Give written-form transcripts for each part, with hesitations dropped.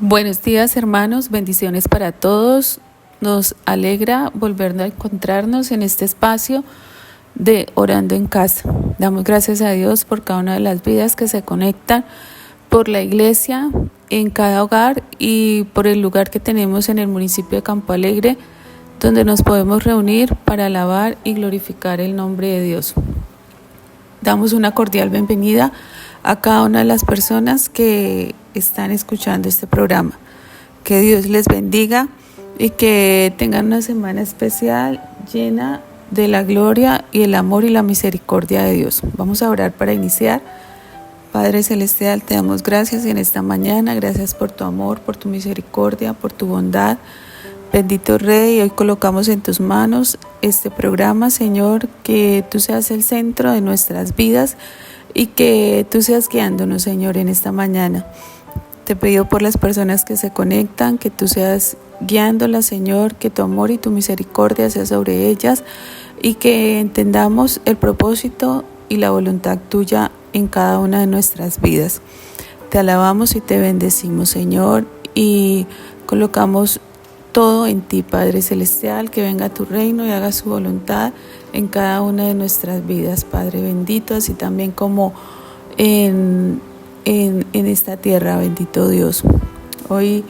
Buenos días, hermanos, bendiciones para todos. Nos alegra volver a encontrarnos en este espacio de Orando en Casa. Damos gracias a Dios por cada una de las vidas que se conectan, por la iglesia en cada hogar y por el lugar que tenemos en el municipio de Campo Alegre, donde nos podemos reunir para alabar y glorificar el nombre de Dios. Damos una cordial bienvenida a cada una de las personas que están escuchando este programa. Que Dios les bendiga y que tengan una semana especial llena de la gloria y el amor y la misericordia de Dios. Vamos a orar para iniciar. Padre Celestial, te damos gracias en esta mañana. Gracias por tu amor, por tu misericordia, por tu bondad. Bendito Rey, hoy colocamos en tus manos este programa, Señor, que tú seas el centro de nuestras vidas y que tú seas guiándonos, Señor, en esta mañana. Te pido por las personas que se conectan, que tú seas guiándolas, Señor, que tu amor y tu misericordia sea sobre ellas y que entendamos el propósito y la voluntad tuya en cada una de nuestras vidas. Te alabamos y te bendecimos, Señor, y colocamos todo en ti, Padre Celestial, que venga tu reino y haga su voluntad en cada una de nuestras vidas, Padre bendito, así también como en esta tierra, bendito Dios. Hoy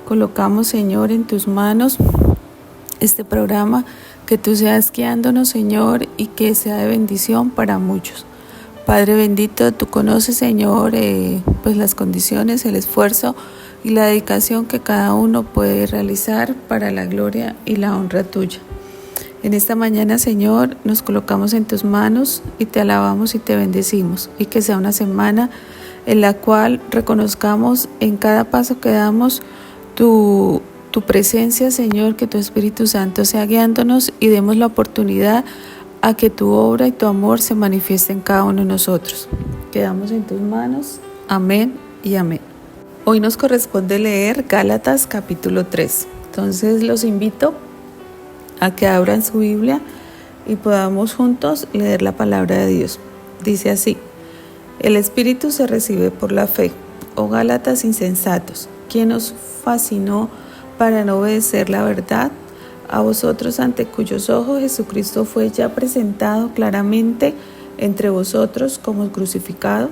colocamos, Señor, en tus manos este programa, que tú seas guiándonos, Señor, y que sea de bendición para muchos. Padre bendito, tú conoces, Señor, pues las condiciones, el esfuerzo y la dedicación que cada uno puede realizar para la gloria y la honra tuya. En esta mañana, Señor, nos colocamos en tus manos y te alabamos y te bendecimos, y que sea una semana en la cual reconozcamos en cada paso que damos tu presencia, Señor, que tu Espíritu Santo sea guiándonos y demos la oportunidad a que tu obra y tu amor se manifieste en cada uno de nosotros. Quedamos en tus manos. Amén y amén. Hoy nos corresponde leer Gálatas capítulo 3. Entonces los invito a que abran su Biblia y podamos juntos leer la palabra de Dios. Dice así: el Espíritu se recibe por la fe. Oh Gálatas insensatos, ¿quién os fascinó para no obedecer la verdad? A vosotros, ante cuyos ojos Jesucristo fue ya presentado claramente entre vosotros como crucificado.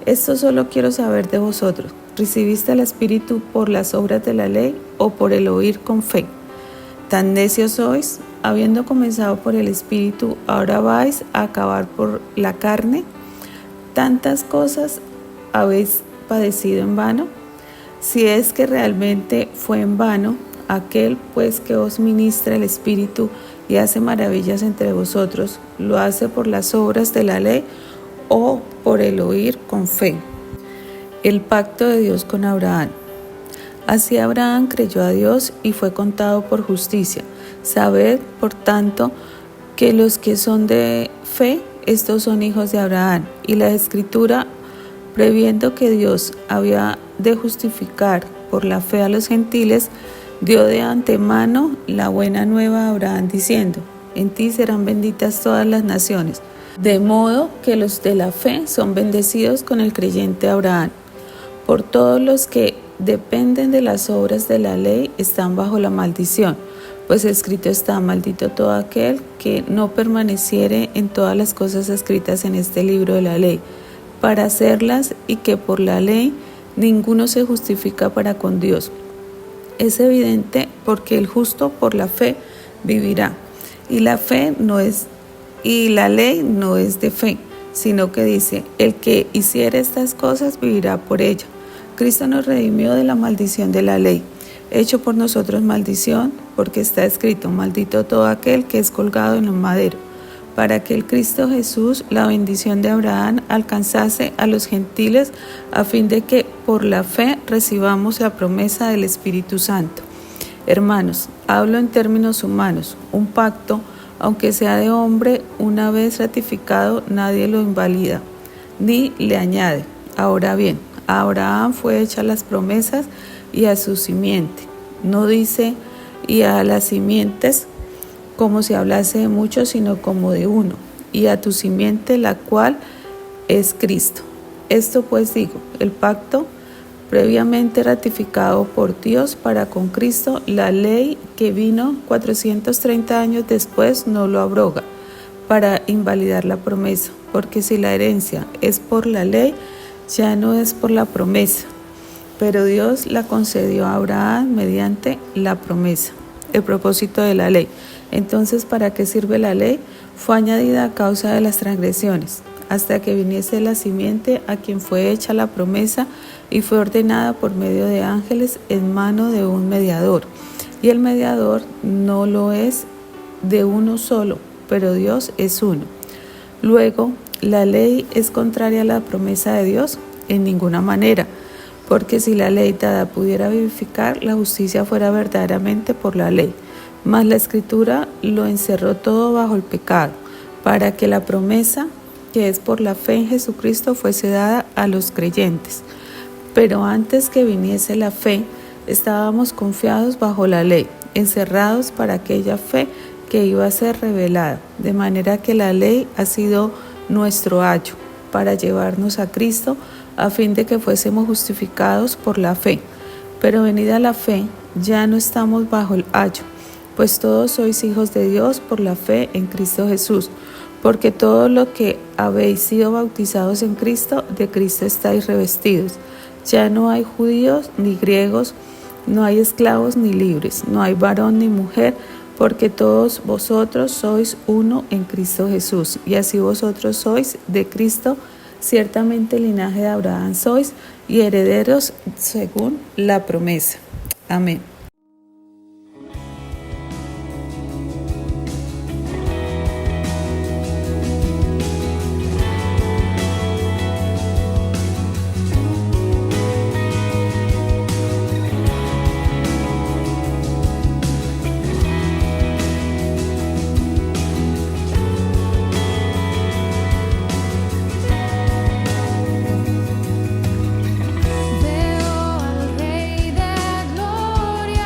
Esto solo quiero saber de vosotros: ¿recibiste el Espíritu por las obras de la ley o por el oír con fe? ¿Tan necios sois? Habiendo comenzado por el Espíritu, ¿ahora vais a acabar por la carne? ¿Tantas cosas habéis padecido en vano? Si es que realmente fue en vano, aquel pues que os ministra el Espíritu y hace maravillas entre vosotros, ¿lo hace por las obras de la ley o por el oír con fe? El pacto de Dios con Abraham. Así Abraham creyó a Dios y fue contado por justicia. Sabed, por tanto, que los que son de fe, estos son hijos de Abraham. Y la Escritura, previendo que Dios había de justificar por la fe a los gentiles, dio de antemano la buena nueva a Abraham, diciendo: en ti serán benditas todas las naciones. De modo que los de la fe son bendecidos con el creyente Abraham. Por todos los que dependen de las obras de la ley están bajo la maldición, pues escrito está: maldito todo aquel que no permaneciere en todas las cosas escritas en este libro de la ley, para hacerlas, y que por la ley ninguno se justifica para con Dios. Es evidente, porque el justo por la fe vivirá. Y la ley no es de fe, sino que dice: el que hiciere estas cosas vivirá por ella. Cristo nos redimió de la maldición de la ley, hecho por nosotros maldición, porque está escrito: maldito todo aquel que es colgado en un madero, para que el Cristo Jesús, la bendición de Abraham, alcanzase a los gentiles, a fin de que por la fe recibamos la promesa del Espíritu Santo. Hermanos, hablo en términos humanos. Un pacto, aunque sea de hombre, una vez ratificado, nadie lo invalida, ni le añade. Ahora bien, a Abraham fue hecha las promesas y a su simiente. No dice y a las simientes como si hablase de muchos, sino como de uno, y a tu simiente, la cual es Cristo. Esto pues digo: el pacto previamente ratificado por Dios para con Cristo. La ley que vino 430 años después no lo abroga para invalidar la promesa, porque si la herencia es por la ley, ya no es por la promesa, pero Dios la concedió a Abraham mediante la promesa. El propósito de la ley. Entonces, ¿para qué sirve la ley? Fue añadida a causa de las transgresiones, hasta que viniese la simiente a quien fue hecha la promesa y fue ordenada por medio de ángeles en mano de un mediador. Y el mediador no lo es de uno solo, pero Dios es uno. Luego, ¿la ley es contraria a la promesa de Dios? En ninguna manera, porque si la ley dada pudiera vivificar, la justicia fuera verdaderamente por la ley. Mas la Escritura lo encerró todo bajo el pecado, para que la promesa, que es por la fe en Jesucristo, fuese dada a los creyentes. Pero antes que viniese la fe, estábamos confiados bajo la ley, encerrados para aquella fe que iba a ser revelada, de manera que la ley ha sido nuestro ayo para llevarnos a Cristo, a fin de que fuésemos justificados por la fe. Pero venida la fe, ya no estamos bajo el ayo, pues todos sois hijos de Dios por la fe en Cristo Jesús, porque todo lo que habéis sido bautizados en Cristo, de Cristo estáis revestidos. Ya no hay judíos ni griegos, no hay esclavos ni libres, no hay varón ni mujer, porque todos vosotros sois uno en Cristo Jesús, y así vosotros sois de Cristo. Ciertamente linaje de Abraham sois y herederos según la promesa. Amén. Veo al Rey de Gloria.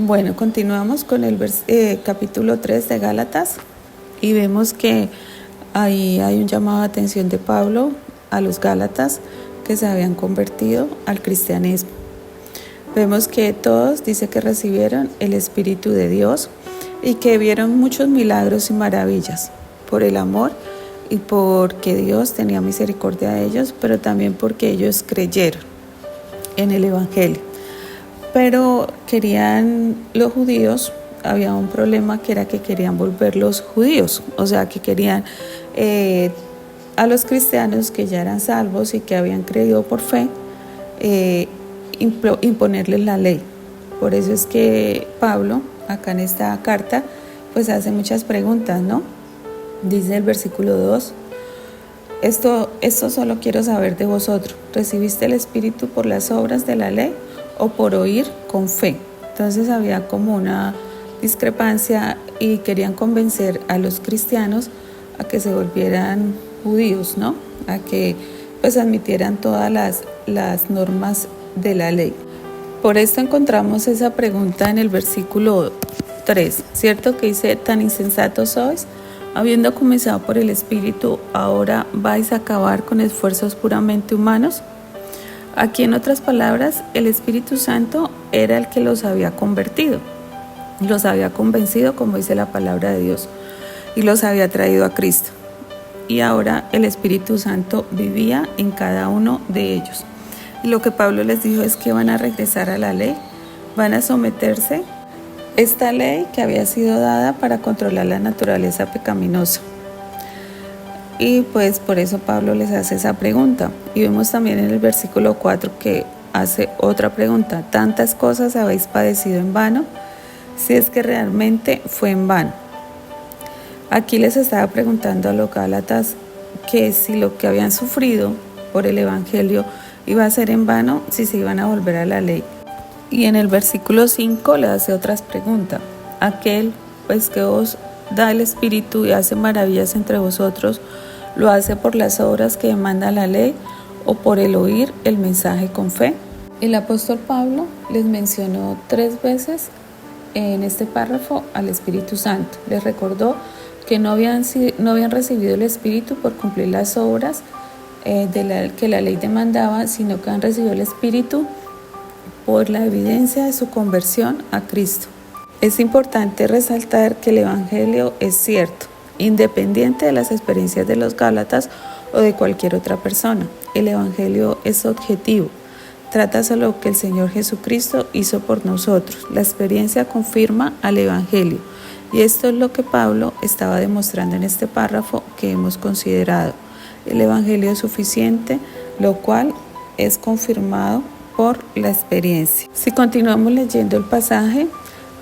Bueno, continuamos con el capítulo 3 de Gálatas y vemos que ahí hay un llamado de atención de Pablo a los Gálatas que se habían convertido al cristianismo. Vemos que todos dice que recibieron el Espíritu de Dios y que vieron muchos milagros y maravillas por el amor y porque Dios tenía misericordia de ellos, pero también porque ellos creyeron en el Evangelio. Pero los judíos, había un problema que era que querían volver los judíos, o sea que querían a los cristianos que ya eran salvos y que habían creído por fe, imponerles la ley. Por eso es que Pablo, acá en esta carta, pues hace muchas preguntas, ¿no? Dice el versículo 2, esto solo quiero saber de vosotros, ¿recibiste el Espíritu por las obras de la ley o por oír con fe? Entonces había como una discrepancia y querían convencer a los cristianos a que se volvieran judíos, ¿no? A que pues admitieran todas las normas de la ley. Por esto encontramos esa pregunta en el versículo 3, ¿cierto? Que dice, tan insensatos sois, habiendo comenzado por el Espíritu, ahora vais a acabar con esfuerzos puramente humanos. Aquí, en otras palabras, el Espíritu Santo era el que los había convertido, los había convencido, como dice la palabra de Dios, y los había traído a Cristo. Y ahora el Espíritu Santo vivía en cada uno de ellos. Y lo que Pablo les dijo es que van a regresar a la ley, van a someterse a esta ley que había sido dada para controlar la naturaleza pecaminosa. Y pues por eso Pablo les hace esa pregunta. Y vemos también en el versículo 4 que hace otra pregunta. ¿Tantas cosas habéis padecido en vano? Si es que realmente fue en vano. Aquí les estaba preguntando a los Gálatas que si lo que habían sufrido por el Evangelio iba a ser en vano, si se iban a volver a la ley. Y en el versículo 5 le hace otras preguntas. Aquel pues que os da el Espíritu y hace maravillas entre vosotros, ¿lo hace por las obras que demanda la ley o por el oír el mensaje con fe? El apóstol Pablo les mencionó 3 veces en este párrafo al Espíritu Santo. Les recordó que no habían recibido el Espíritu por cumplir las obras que la ley demandaba, sino que han recibido el Espíritu por la evidencia de su conversión a Cristo. Es importante resaltar que el Evangelio es cierto, independiente de las experiencias de los Gálatas o de cualquier otra persona. El Evangelio es objetivo, trata sobre lo que el Señor Jesucristo hizo por nosotros. La experiencia confirma al Evangelio, y esto es lo que Pablo estaba demostrando en este párrafo que hemos considerado. El Evangelio es suficiente, lo cual es confirmado por la experiencia. Si continuamos leyendo el pasaje,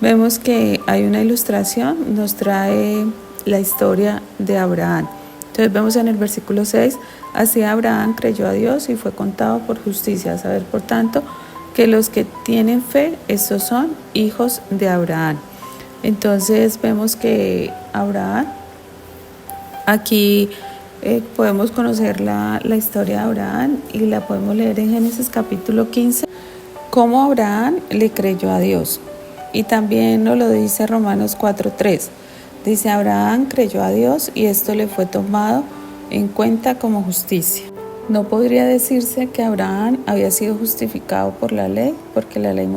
vemos que hay una ilustración, nos trae la historia de Abraham. Entonces vemos en el versículo 6, así Abraham creyó a Dios y fue contado por justicia. A saber, por tanto, que los que tienen fe, estos son hijos de Abraham. Entonces vemos que Abraham, aquí podemos conocer la historia de Abraham y la podemos leer en Génesis capítulo 15, cómo Abraham le creyó a Dios. Y también nos lo dice Romanos 4:3. Dice, Abraham creyó a Dios y esto le fue tomado en cuenta como justicia. No podría decirse que Abraham había sido justificado por la ley, porque la ley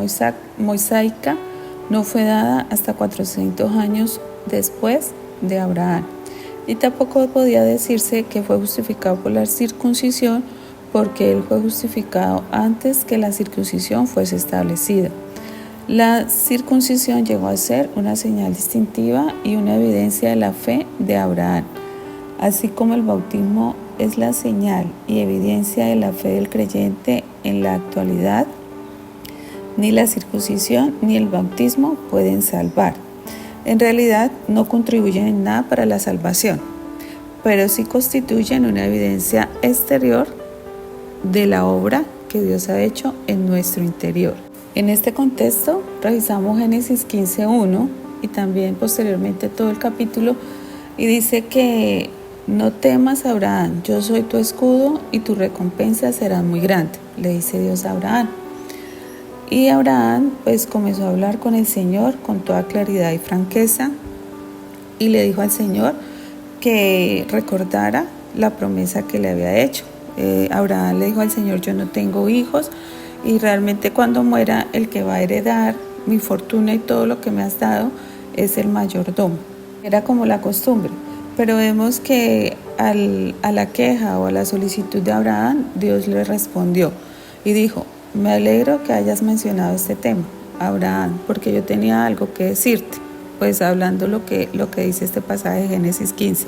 mosaica no fue dada hasta 400 años después de Abraham. Y tampoco podía decirse que fue justificado por la circuncisión, porque él fue justificado antes que la circuncisión fuese establecida. La circuncisión llegó a ser una señal distintiva y una evidencia de la fe de Abraham, así como el bautismo es la señal y evidencia de la fe del creyente en la actualidad. Ni la circuncisión ni el bautismo pueden salvar. En realidad no contribuyen en nada para la salvación, pero sí constituyen una evidencia exterior de la obra que Dios ha hecho en nuestro interior. En este contexto, revisamos Génesis 15:1 y también posteriormente todo el capítulo, y dice que no temas, Abraham, yo soy tu escudo y tu recompensa será muy grande, le dice Dios a Abraham. Y Abraham pues comenzó a hablar con el Señor con toda claridad y franqueza y le dijo al Señor que recordara la promesa que le había hecho. Abraham le dijo al Señor: yo no tengo hijos y realmente cuando muera el que va a heredar mi fortuna y todo lo que me has dado es el mayordomo. Era como la costumbre, pero vemos que a la queja o a la solicitud de Abraham, Dios le respondió y dijo: me alegro que hayas mencionado este tema, Abraham, porque yo tenía algo que decirte. Pues hablando lo que dice este pasaje de Génesis 15.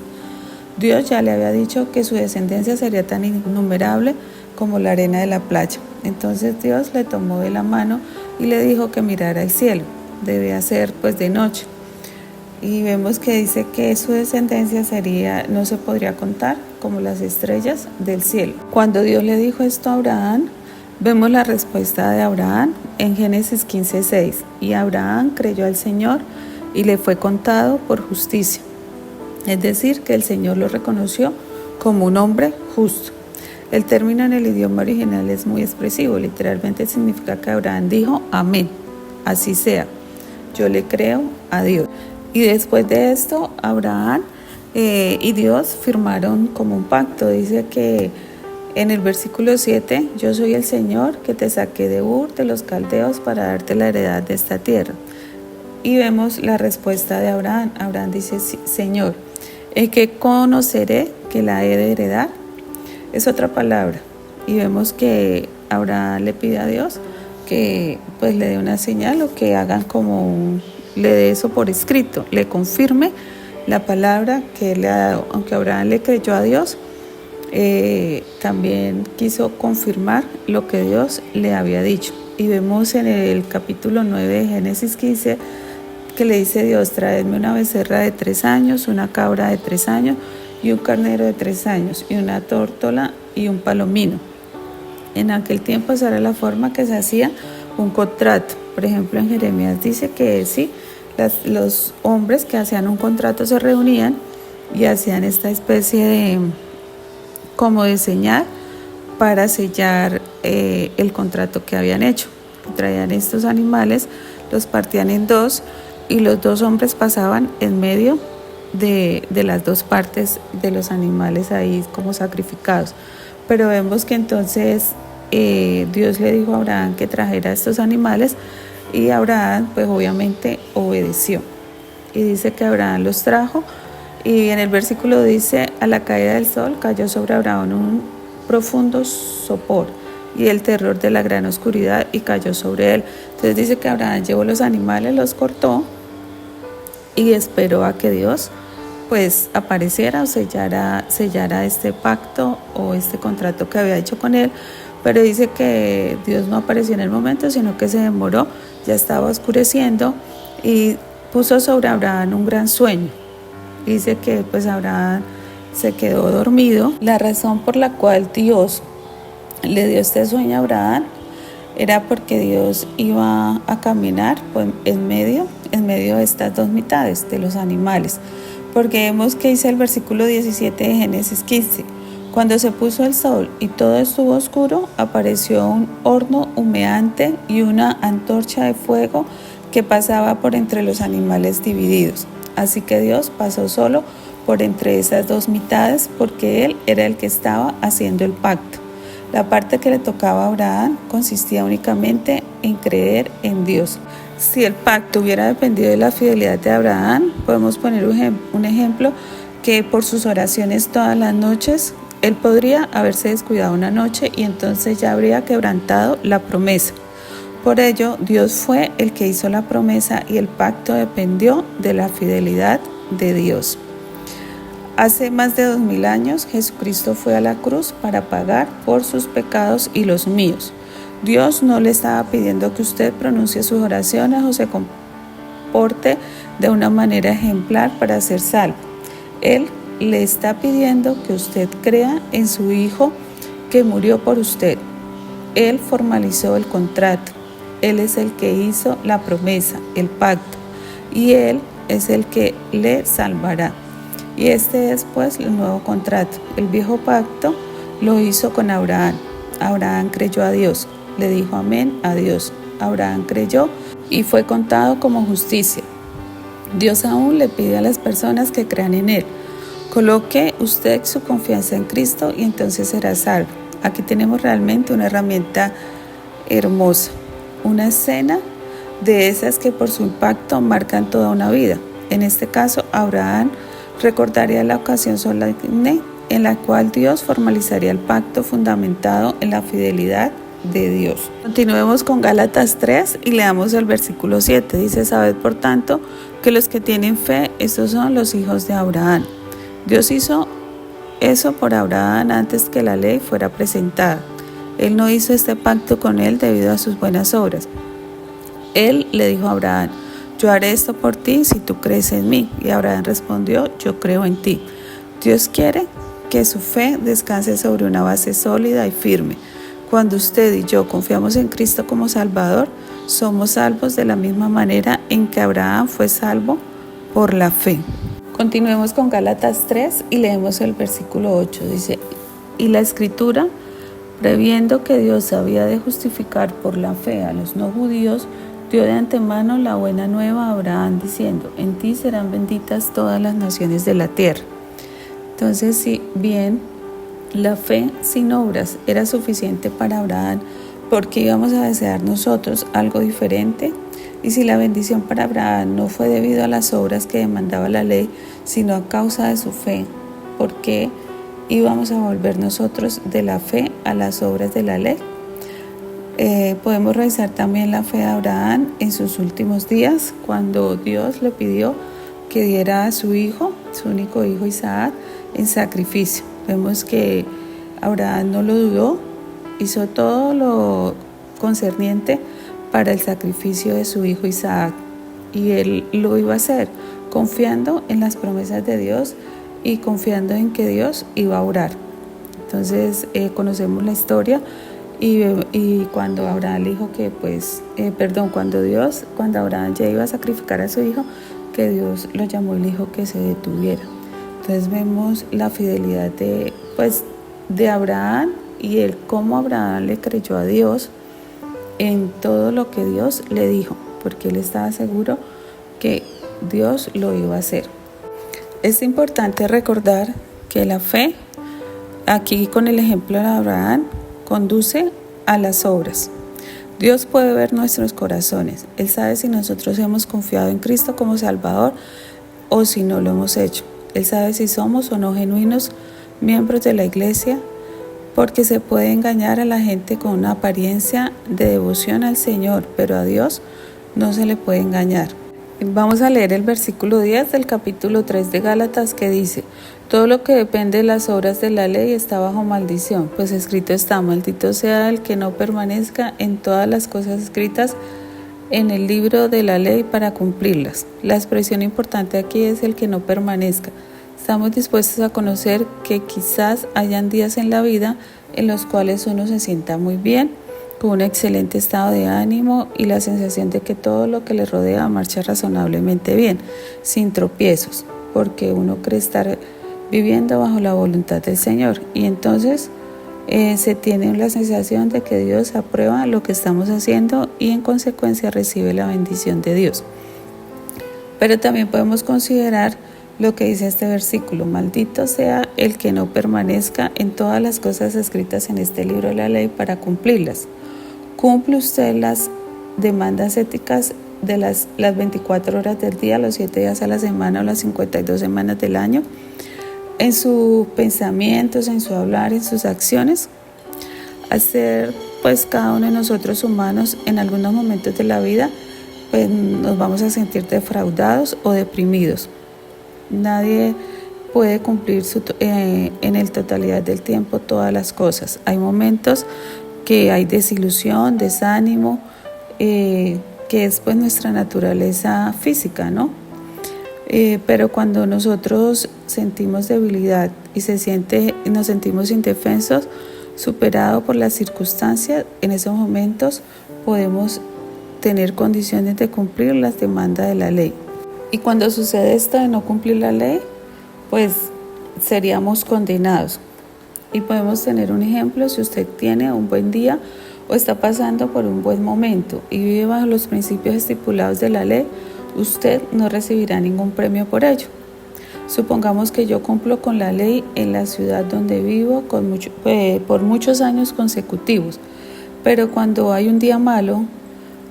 Dios ya le había dicho que su descendencia sería tan innumerable como la arena de la playa. Entonces Dios le tomó de la mano y le dijo que mirara el cielo. Debía ser pues de noche. Y vemos que dice que su descendencia no se podría contar como las estrellas del cielo. Cuando Dios le dijo esto a Abraham, vemos la respuesta de Abraham en Génesis 15:6. Y Abraham creyó al Señor y le fue contado por justicia. Es decir, que el Señor lo reconoció como un hombre justo. El término en el idioma original es muy expresivo, literalmente significa que Abraham dijo: amén, así sea, yo le creo a Dios. Y después de esto, Abraham y Dios firmaron como un pacto. Dice que en el versículo 7, yo soy el Señor que te saqué de Ur de los Caldeos para darte la heredad de esta tierra. Y vemos la respuesta de Abraham. Abraham dice: sí, Señor, ¿en qué conoceré que la he de heredar? Es otra palabra. Y vemos que Abraham le pide a Dios que pues le dé una señal o que hagan le dé eso por escrito, le confirme la palabra que él le ha dado. Aunque Abraham le creyó a Dios, también quiso confirmar lo que Dios le había dicho. Y vemos en el capítulo 9 de Génesis 15 que le dice Dios: traedme una becerra de 3 años, una cabra de 3 años y un carnero de 3 años y una tórtola y un palomino. En aquel tiempo esa era la forma que se hacía un contrato. Por ejemplo, en Jeremías dice que sí, los hombres que hacían un contrato se reunían y hacían esta especie de señal para sellar el contrato que habían hecho. Traían estos animales, los partían en dos y los dos hombres pasaban en medio de las dos partes de los animales ahí como sacrificados. Pero vemos que entonces Dios le dijo a Abraham que trajera estos animales y Abraham pues obviamente obedeció. Y dice que Abraham los trajo y en el versículo dice: a la caída del sol cayó sobre Abraham un profundo sopor y el terror de la gran oscuridad y cayó sobre él. Entonces dice que Abraham llevó los animales, los cortó y esperó a que Dios pues apareciera o sellara este pacto o este contrato que había hecho con él. Pero dice que Dios no apareció en el momento, sino que se demoró, ya estaba oscureciendo y puso sobre Abraham un gran sueño. Dice que pues Abraham se quedó dormido. La razón por la cual Dios le dio este sueño a Abraham era porque Dios iba a caminar pues, en medio de estas dos mitades de los animales. Porque vemos que dice el versículo 17 de Génesis 15: cuando se puso el sol y todo estuvo oscuro, apareció un horno humeante y una antorcha de fuego que pasaba por entre los animales divididos. Así que Dios pasó solo por entre esas dos mitades porque Él era el que estaba haciendo el pacto. La parte que le tocaba a Abraham consistía únicamente en creer en Dios. Si el pacto hubiera dependido de la fidelidad de Abraham, podemos poner un ejemplo que por sus oraciones todas las noches, él podría haberse descuidado una noche y entonces ya habría quebrantado la promesa. Por ello, Dios fue el que hizo la promesa y el pacto dependió de la fidelidad de Dios. Hace más de 2000 años, Jesucristo fue a la cruz para pagar por sus pecados y los míos. Dios no le estaba pidiendo que usted pronuncie sus oraciones o se comporte de una manera ejemplar para ser salvo. Él le está pidiendo que usted crea en su Hijo que murió por usted. Él formalizó el contrato. Él es el que hizo la promesa, el pacto, y Él es el que le salvará. Y este es pues el nuevo contrato. El viejo pacto lo hizo con Abraham. Abraham creyó a Dios, le dijo amén a Dios. Abraham creyó y fue contado como justicia. Dios aún le pide a las personas que crean en Él. Coloque usted su confianza en Cristo y entonces será salvo. Aquí tenemos realmente una herramienta hermosa, una escena de esas que por su impacto marcan toda una vida. En este caso, Abraham recordaría la ocasión solemne en la cual Dios formalizaría el pacto fundamentado en la fidelidad de Dios. Continuemos con Gálatas 3 y leamos el versículo 7. Dice: sabed por tanto que los que tienen fe, estos son los hijos de Abraham. Dios hizo eso por Abraham antes que la ley fuera presentada. Él no hizo este pacto con él debido a sus buenas obras. Él le dijo a Abraham: yo haré esto por ti si tú crees en mí. Y Abraham respondió: yo creo en ti. Dios quiere que su fe descanse sobre una base sólida y firme. Cuando usted y yo confiamos en Cristo como Salvador, somos salvos de la misma manera en que Abraham fue salvo por la fe. Continuemos con Gálatas 3 y leemos el versículo 8. Dice: y la Escritura, previendo que Dios había de justificar por la fe a los no judíos, dio de antemano la buena nueva a Abraham, diciendo: en ti serán benditas todas las naciones de la tierra. Entonces, si bien la fe sin obras era suficiente para Abraham, ¿por qué íbamos a desear nosotros algo diferente? Y si la bendición para Abraham no fue debido a las obras que demandaba la ley, sino a causa de su fe, ¿por qué íbamos a volver nosotros de la fe a las obras de la ley? Podemos revisar también la fe de Abraham en sus últimos días, cuando Dios le pidió que diera a su hijo, su único hijo Isaac, en sacrificio. Vemos que Abraham no lo dudó, hizo todo lo concerniente para el sacrificio de su hijo Isaac, y él lo iba a hacer confiando en las promesas de Dios y confiando en que Dios iba a orar. Entonces conocemos la historia y cuando Abraham le dijo que cuando Abraham ya iba a sacrificar a su hijo, que Dios lo llamó y le dijo que se detuviera. Entonces vemos la fidelidad de Abraham y el cómo Abraham le creyó a Dios en todo lo que Dios le dijo, porque él estaba seguro que Dios lo iba a hacer. Es importante recordar que la fe, aquí con el ejemplo de Abraham, conduce a las obras. Dios puede ver nuestros corazones. Él sabe si nosotros hemos confiado en Cristo como Salvador o si no lo hemos hecho. Él sabe si somos o no genuinos miembros de la iglesia, porque se puede engañar a la gente con una apariencia de devoción al Señor, pero a Dios no se le puede engañar. Vamos a leer el versículo 10 del capítulo 3 de Gálatas, que dice: todo lo que depende de las obras de la ley está bajo maldición, pues escrito está: maldito sea el que no permanezca en todas las cosas escritas en el libro de la ley para cumplirlas. La expresión importante aquí es el que no permanezca. Estamos dispuestos a conocer que quizás hayan días en la vida en los cuales uno se sienta muy bien, con un excelente estado de ánimo y la sensación de que todo lo que le rodea marcha razonablemente bien, sin tropiezos, porque uno cree estar viviendo bajo la voluntad del Señor, y entonces se tiene la sensación de que Dios aprueba lo que estamos haciendo y en consecuencia recibe la bendición de Dios. Pero también podemos considerar lo que dice este versículo: maldito sea el que no permanezca en todas las cosas escritas en este libro de la ley para cumplirlas. ¿Cumple usted las demandas éticas de las 24 horas del día, los 7 días a la semana o las 52 semanas del año? En sus pensamientos, en su hablar, en sus acciones. Al ser cada uno de nosotros humanos, en algunos momentos de la vida nos vamos a sentir defraudados o deprimidos. Nadie puede cumplir en la totalidad del tiempo todas las cosas. Hay momentos que hay desilusión, desánimo, que es nuestra naturaleza física, ¿no? Pero cuando nosotros sentimos debilidad y nos sentimos indefensos, superados por las circunstancias, en esos momentos podemos tener condiciones de cumplir las demandas de la ley. Y cuando sucede esto de no cumplir la ley, seríamos condenados. Y podemos tener un ejemplo: si usted tiene un buen día o está pasando por un buen momento y vive bajo los principios estipulados de la ley, usted no recibirá ningún premio por ello. Supongamos que yo cumplo con la ley en la ciudad donde vivo por muchos años consecutivos, pero cuando hay un día malo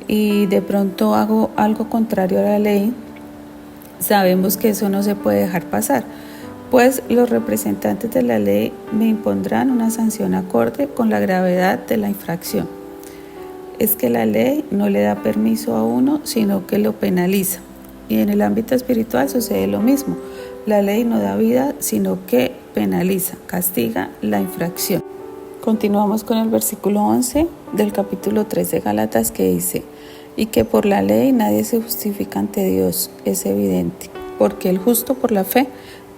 y de pronto hago algo contrario a la ley, sabemos que eso no se puede dejar pasar, pues los representantes de la ley me impondrán una sanción acorde con la gravedad de la infracción. Es que la ley no le da permiso a uno, sino que lo penaliza. Y en el ámbito espiritual sucede lo mismo. La ley no da vida, sino que penaliza, castiga la infracción. Continuamos con el versículo 11 del capítulo 3 de Gálatas, que dice: y que por la ley nadie se justifica ante Dios, es evidente, porque el justo por la fe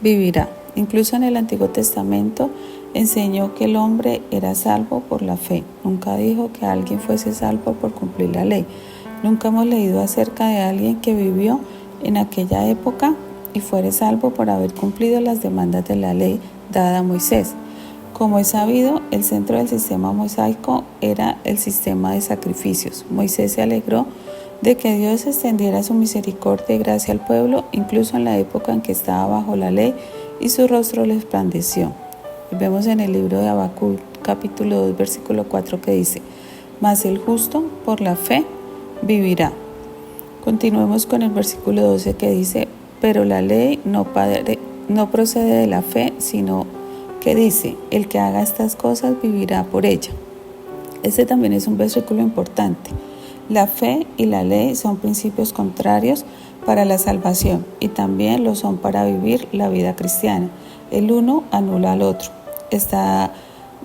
vivirá. Incluso en el Antiguo Testamento enseñó que el hombre era salvo por la fe. Nunca dijo que alguien fuese salvo por cumplir la ley. Nunca hemos leído acerca de alguien que vivió en aquella época y fuere salvo por haber cumplido las demandas de la ley dada a Moisés. Como es sabido, el centro del sistema mosaico era el sistema de sacrificios. Moisés se alegró de que Dios extendiera su misericordia y gracia al pueblo, incluso en la época en que estaba bajo la ley, y su rostro le resplandeció. Vemos en el libro de Habacuc, capítulo 2, versículo 4, que dice: mas el justo por la fe vivirá. Continuemos con el versículo 12, que dice: pero la ley no procede de la fe, sino que dice: el que haga estas cosas vivirá por ella. Este también es un versículo importante. La fe y la ley son principios contrarios para la salvación y también lo son para vivir la vida cristiana. El uno anula al otro. Está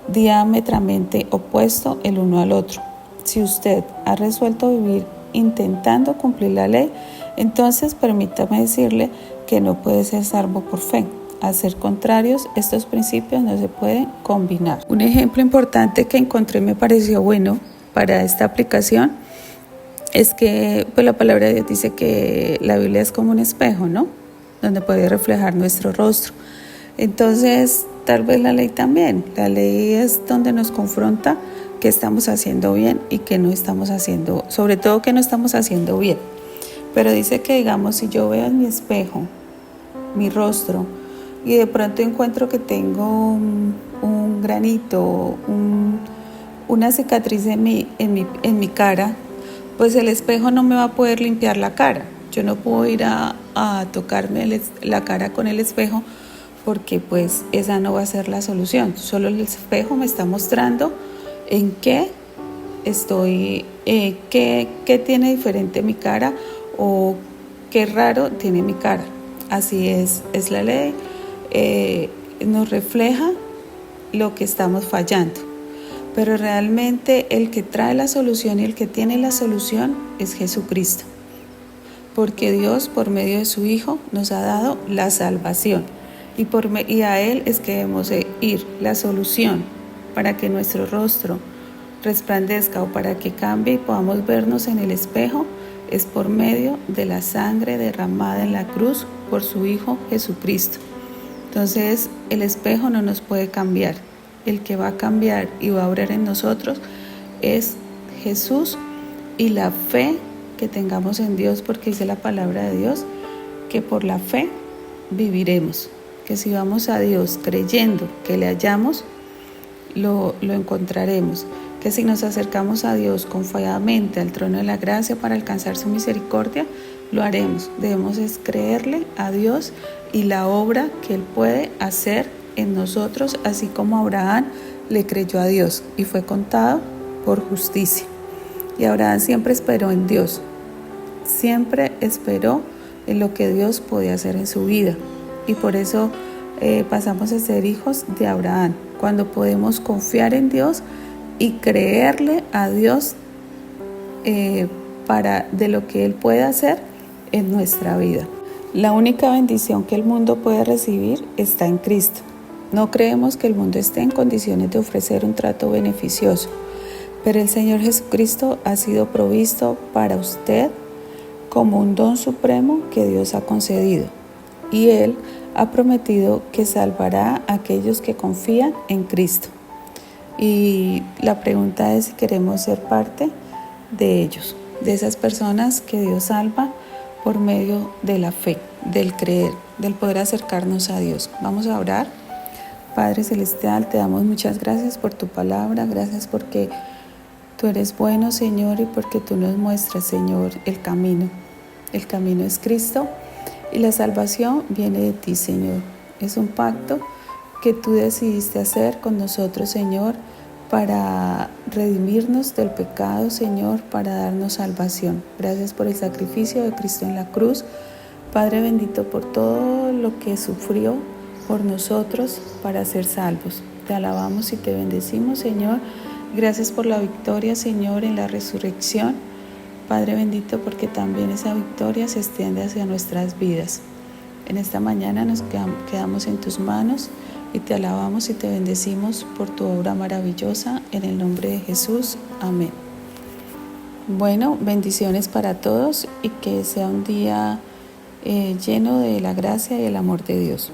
diametralmente opuesto el uno al otro. Si usted ha resuelto vivir intentando cumplir la ley, entonces permítame decirle que no puede ser salvo por fe. Al ser contrarios, estos principios no se pueden combinar. Un ejemplo importante que encontré y me pareció bueno para esta aplicación es que pues, la palabra de Dios dice que la Biblia es como un espejo, ¿no? Donde puede reflejar nuestro rostro. Entonces, tal vez la ley también. La ley es donde nos confronta qué estamos haciendo bien y qué no estamos haciendo, sobre todo qué no estamos haciendo bien. Pero dice que, digamos, si yo veo en mi espejo mi rostro y de pronto encuentro que tengo un granito, una cicatriz en mi cara, pues el espejo no me va a poder limpiar la cara. Yo no puedo ir a tocarme la cara con el espejo porque pues esa no va a ser la solución. Solo el espejo me está mostrando en qué estoy, qué tiene diferente mi cara o qué raro tiene mi cara. Así es la ley, nos refleja lo que estamos fallando. Pero realmente el que trae la solución y el que tiene la solución es Jesucristo. Porque Dios, por medio de su Hijo, nos ha dado la salvación. Y a Él es que debemos ir. La solución para que nuestro rostro resplandezca o para que cambie y podamos vernos en el espejo es por medio de la sangre derramada en la cruz por su Hijo Jesucristo. Entonces, el espejo no nos puede cambiar. El que va a cambiar y va a obrar en nosotros es Jesús y la fe que tengamos en Dios, porque dice la palabra de Dios que por la fe viviremos, que si vamos a Dios creyendo que le hallamos, lo encontraremos, que si nos acercamos a Dios confiadamente al trono de la gracia para alcanzar su misericordia, lo haremos. Debemos es creerle a Dios y la obra que Él puede hacer en nosotros, así como Abraham le creyó a Dios y fue contado por justicia. Y Abraham siempre esperó en Dios, siempre esperó en lo que Dios podía hacer en su vida, y por eso pasamos a ser hijos de Abraham, cuando podemos confiar en Dios y creerle a Dios de lo que Él puede hacer en nuestra vida. La única bendición que el mundo puede recibir está en Cristo. No creemos que el mundo esté en condiciones de ofrecer un trato beneficioso, pero el Señor Jesucristo ha sido provisto para usted como un don supremo que Dios ha concedido, y Él ha prometido que salvará a aquellos que confían en Cristo. Y la pregunta es si queremos ser parte de ellos, de esas personas que Dios salva por medio de la fe, del creer, del poder acercarnos a Dios. Vamos a orar. Padre Celestial, te damos muchas gracias por tu palabra, gracias porque tú eres bueno, Señor, y porque tú nos muestras, Señor, el camino. El camino es Cristo y la salvación viene de ti, Señor. Es un pacto que tú decidiste hacer con nosotros, Señor, para redimirnos del pecado, Señor, para darnos salvación. Gracias por el sacrificio de Cristo en la cruz. Padre bendito, por todo lo que sufrió por nosotros para ser salvos. Te alabamos y te bendecimos, Señor. Gracias por la victoria, Señor, en la resurrección. Padre bendito, porque también esa victoria se extiende hacia nuestras vidas. En esta mañana nos quedamos en tus manos y te alabamos y te bendecimos por tu obra maravillosa. En el nombre de Jesús. Amén. Bueno, bendiciones para todos y que sea un día lleno de la gracia y el amor de Dios.